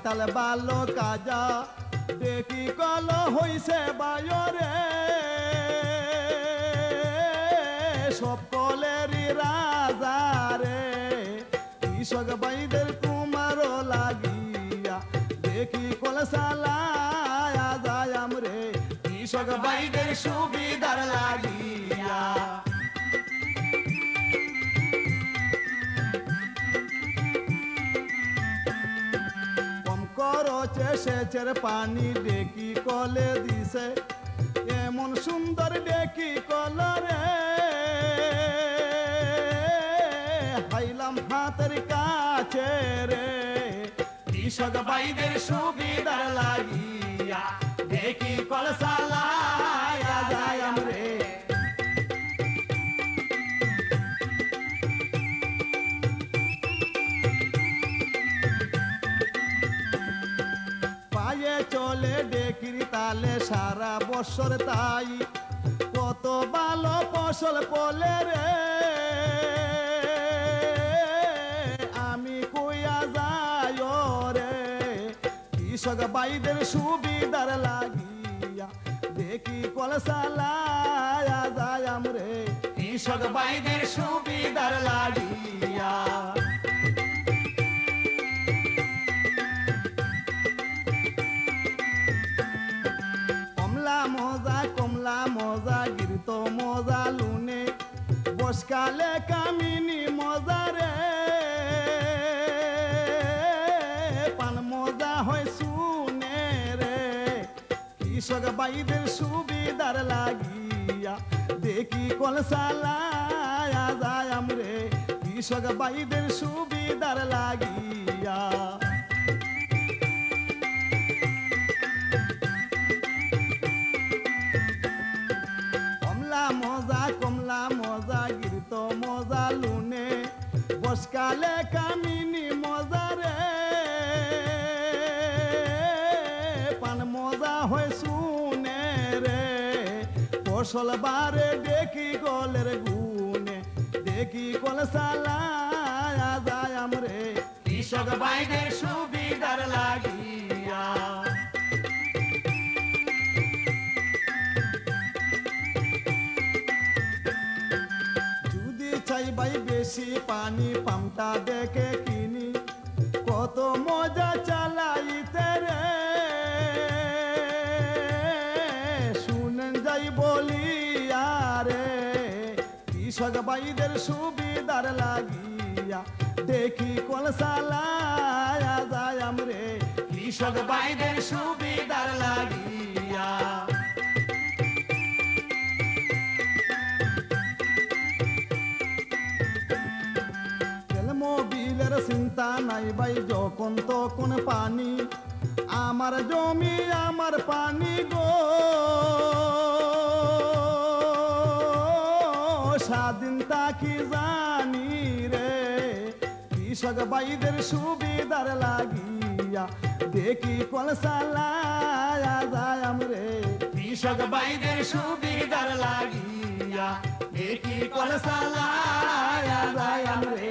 তালে বালো কাজা দেখি কল হইছে বায়রে সব কলেরই রাজা রে কৃষক ভাইদের তোমারও লাগিয়া দেখি কল সালায়া যায় আমরে কৃষক ভাইদের সুবিধার লাগিয়া করছে সেচের পানি ডেকি কলে দিছে এমন সুন্দর ডেকি কলরে হাইলাম হাতের কাছে রে কৃষক ভাইদের সুবিধার লাগিয়া ডেকি কল সালায়া যায় আমরে চলে ডেকির তালে সারা বছর তাই কত ভালো ফসল ফলে রে আমি কইয়া যাই রে কৃষক ভাইদের সুবিধার লাগিয়া দেখি কল সালায়া যায় আমরে কৃষক ভাইদের সুবিধার লাগিয়া কমলা মজা গিরতো মজা লুনে বসকালে কামিনী মজা রে পান মজা হয় শুনে রে কৃষক ভাইদের সুবিধার লাগিয়া দেখি কল সালায়া যায় আমরে কৃষক ভাইদের সুবিধার লাগিয়া কমলা মজা গিরতো মজা লুনে বসকালে কামিনী মজা রে পান মজা হয় শুনে রে ফসল বারে দেখি কলের গুনে দেখি কল সালায়া যায় আমরে কৃষক ভাইদের সুবিধার লাগিয়া ভাই বেশি পানি পাম্পটা দেখে কিনি কত মজা চালাইতে রে শুনেন যাই বলি আরে কৃষক ভাইদের সুবিধার লাগিয়া দেখি কল সালায়া যায় আমরে কৃষক ভাইদের সুবিধার লাগিয়া মোবিলের চিন্তা নাই ভাই যখন তখন পানি আমার জমি আমার পানি গো স্বাধীন থাকি জানি রে কৃষক ভাইদের সুবিধার লাগিয়া দেখি কল সালায়া যায় আমরে কৃষক ভাইদের সুবিধার লাগিয়া দেখি কল সালায়া যায় আমরে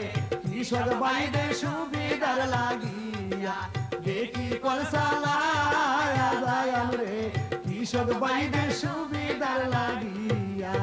কৃষক ভাইদের সুবিধার লাগিয়া দেখি কল সালায়া যায় আমরে কৃষক ভাইদের সুবিধার লাগিয়া